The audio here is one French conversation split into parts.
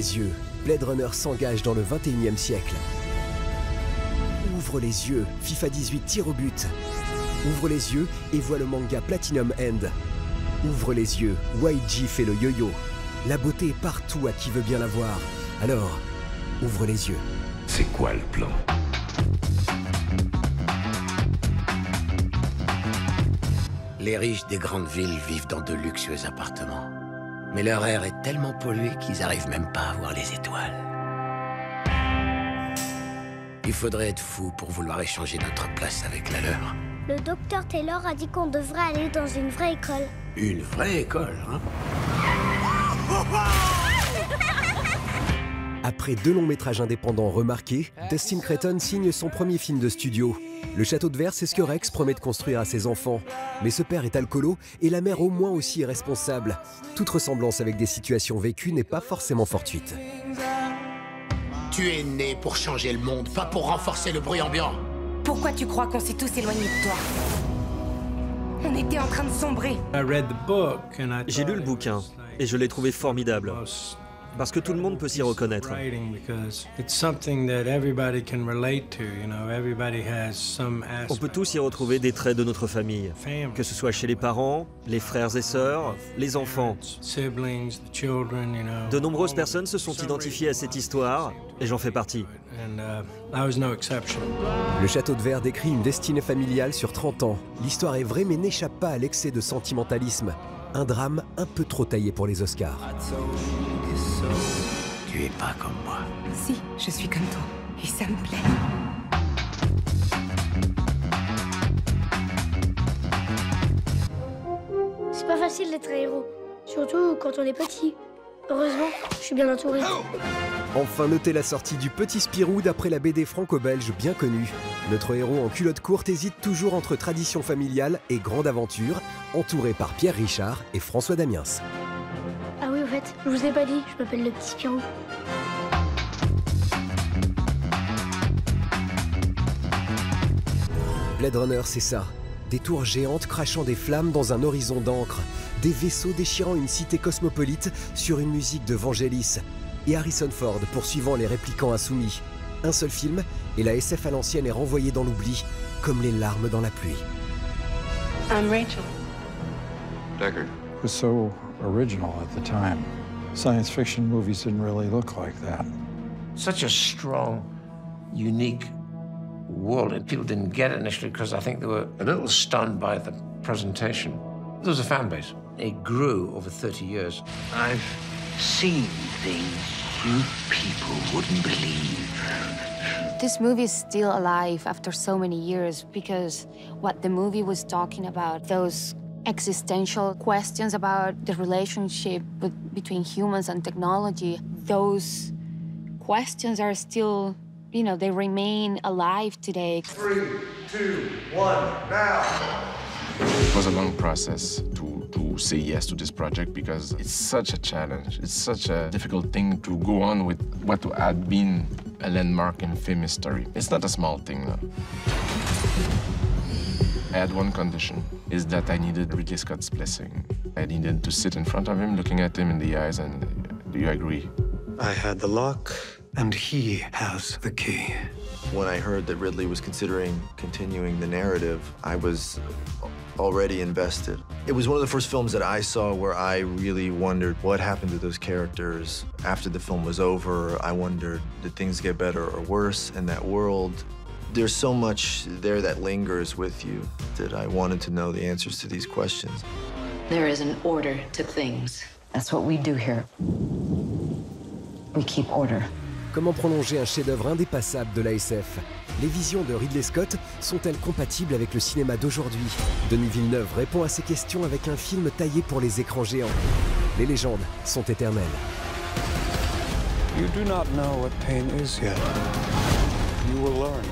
les yeux, Blade Runner s'engage dans le 21e siècle. Ouvre les yeux, FIFA 18 tire au but. Ouvre les yeux et voit le manga Platinum End. Ouvre les yeux, YG fait le yo-yo. La beauté est partout à qui veut bien la voir. Alors, ouvre les yeux. C'est quoi le plan? Les riches des grandes villes vivent dans de luxueux appartements. Mais leur air est tellement pollué qu'ils n'arrivent même pas à voir les étoiles. Il faudrait être fou pour vouloir échanger notre place avec la leur. Le docteur Taylor a dit qu'on devrait aller dans une vraie école. Une vraie école, hein? Après 2 longs métrages indépendants remarqués, Dustin Creighton signe son premier film de studio. Le château de verre, c'est ce que Rex promet de construire à ses enfants. Mais ce père est alcoolo et la mère au moins aussi irresponsable. Toute ressemblance avec des situations vécues n'est pas forcément fortuite. Tu es né pour changer le monde, pas pour renforcer le bruit ambiant. Pourquoi tu crois qu'on s'est tous éloignés de toi? On était en train de sombrer. J'ai lu le bouquin et je l'ai trouvé formidable. Parce que tout le monde peut s'y reconnaître. On peut tous y retrouver des traits de notre famille, que ce soit chez les parents, les frères et sœurs, les enfants. De nombreuses personnes se sont identifiées à cette histoire, et j'en fais partie. Le château de verre décrit une destinée familiale sur 30 ans. L'histoire est vraie mais n'échappe pas à l'excès de sentimentalisme. Un drame un peu trop taillé pour les Oscars. Tu es pas comme moi. Si, je suis comme toi. Et ça me plaît. C'est pas facile d'être un héros, surtout quand on est petit. Heureusement, je suis bien entouré. Enfin, notez la sortie du Petit Spirou d'après la BD franco-belge bien connue. Notre héros en culotte courte hésite toujours entre tradition familiale et grande aventure, entouré par Pierre Richard et François Damiens. Ah oui, au fait, je vous ai pas dit, je m'appelle le Petit Spirou. Blade Runner, c'est ça. Des tours géantes crachant des flammes dans un horizon d'encre. Des vaisseaux déchirant une cité cosmopolite sur une musique de Vangelis. Et Harrison Ford poursuivant les répliquants insoumis. Un seul film, et la SF à l'ancienne est renvoyée dans l'oubli, comme les larmes dans la pluie. I'm Rachel. Deckard. It was so original at the time. Science fiction movies didn't really look like that. Such a strong, unique world, and people didn't get it initially because I think they were a little stunned by the presentation. There was a fan base. It grew over 30 years. I've seen things you people wouldn't believe. This movie is still alive after so many years because what the movie was talking about, those existential questions about the relationship between humans and technology, those questions are still, you know, they remain alive today. 3, 2, 1, now! It was a long process to say yes to this project because it's such a challenge. It's such a difficult thing to go on with what had been a landmark in film history. It's not a small thing, though. I had one condition, is that I needed Ridley Scott's blessing. I needed to sit in front of him, looking at him in the eyes, and do you agree? I had the lock, and he has the key. When I heard that Ridley was considering continuing the narrative, I was already invested. It was one of the first films that I saw where I really wondered what happened to those characters. After the film was over, I wondered, did things get better or worse in that world? There's so much there that lingers with you that I wanted to know the answers to these questions. There is an order to things. That's what we do here. We keep order. Comment prolonger un chef-d'œuvre indépassable de la SF? Les visions de Ridley Scott sont-elles compatibles avec le cinéma d'aujourd'hui? Denis Villeneuve répond à ces questions avec un film taillé pour les écrans géants. Les légendes sont éternelles. You do not know what pain is yet. You will learn.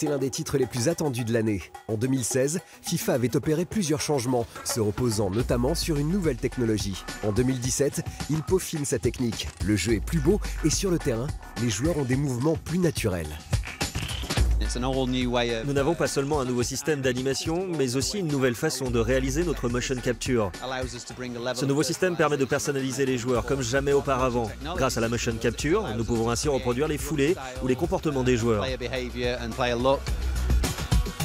c'est l'un des titres les plus attendus de l'année. En 2016, FIFA avait opéré plusieurs changements, se reposant notamment sur une nouvelle technologie. En 2017, il peaufine sa technique. Le jeu est plus beau et sur le terrain, les joueurs ont des mouvements plus naturels. Nous n'avons pas seulement un nouveau système d'animation, mais aussi une nouvelle façon de réaliser notre motion capture. Ce nouveau système permet de personnaliser les joueurs comme jamais auparavant. Grâce à la motion capture, nous pouvons ainsi reproduire les foulées ou les comportements des joueurs.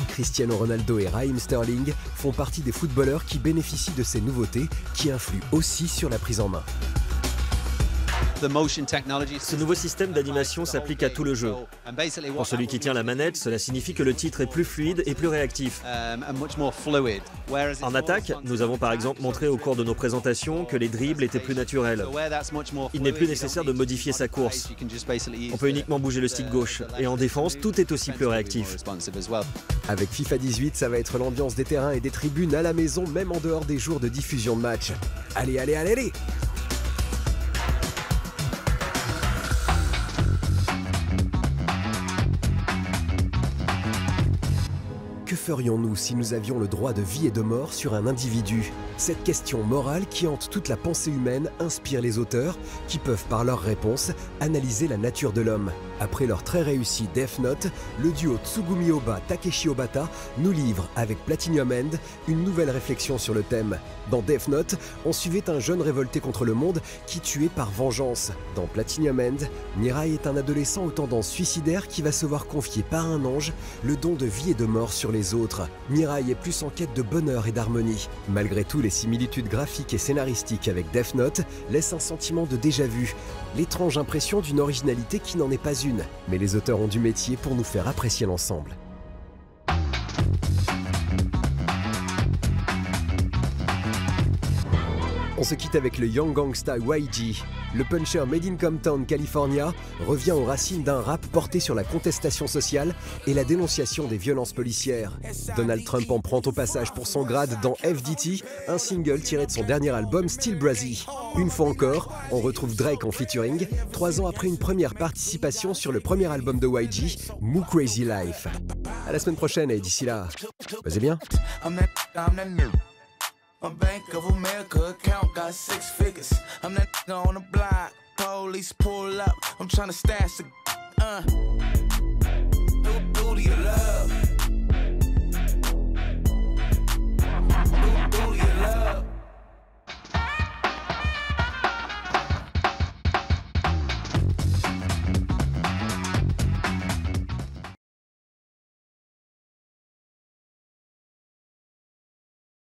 Cristiano Ronaldo et Raheem Sterling font partie des footballeurs qui bénéficient de ces nouveautés qui influent aussi sur la prise en main. Ce nouveau système d'animation s'applique à tout le jeu. Pour celui qui tient la manette, cela signifie que le titre est plus fluide et plus réactif. En attaque, nous avons par exemple montré au cours de nos présentations que les dribbles étaient plus naturels. Il n'est plus nécessaire de modifier sa course. On peut uniquement bouger le stick gauche. Et en défense, tout est aussi plus réactif. Avec FIFA 18, ça va être l'ambiance des terrains et des tribunes à la maison, même en dehors des jours de diffusion de match. Allez, allez, allez, allez! Que ferions-nous si nous avions le droit de vie et de mort sur un individu? Cette question morale qui hante toute la pensée humaine inspire les auteurs qui peuvent par leurs réponses analyser la nature de l'homme. Après leur très réussi Death Note, le duo Tsugumi Ohba-Takeshi Obata nous livre avec Platinum End une nouvelle réflexion sur le thème. Dans Death Note, on suivait un jeune révolté contre le monde qui tuait par vengeance. Dans Platinum End, Mirai est un adolescent aux tendances suicidaires qui va se voir confier par un ange le don de vie et de mort sur les autres. Mirai est plus en quête de bonheur et d'harmonie. Malgré tout, les similitudes graphiques et scénaristiques avec Death Note laissent un sentiment de déjà-vu, l'étrange impression d'une originalité qui n'en est pas une. Mais les auteurs ont du métier pour nous faire apprécier l'ensemble. On se quitte avec le Young Gangsta YG. Le puncher made in Compton, California, revient aux racines d'un rap porté sur la contestation sociale et la dénonciation des violences policières. Donald Trump en prend au passage pour son grade dans FDT, un single tiré de son dernier album Still Brazy. Une fois encore, on retrouve Drake en featuring, 3 ans après une première participation sur le premier album de YG, Moo Crazy Life. À la semaine prochaine et d'ici là, basez bien. My Bank of America account got 6 figures. I'm that nigga on the block. Police pull up. I'm tryna stash the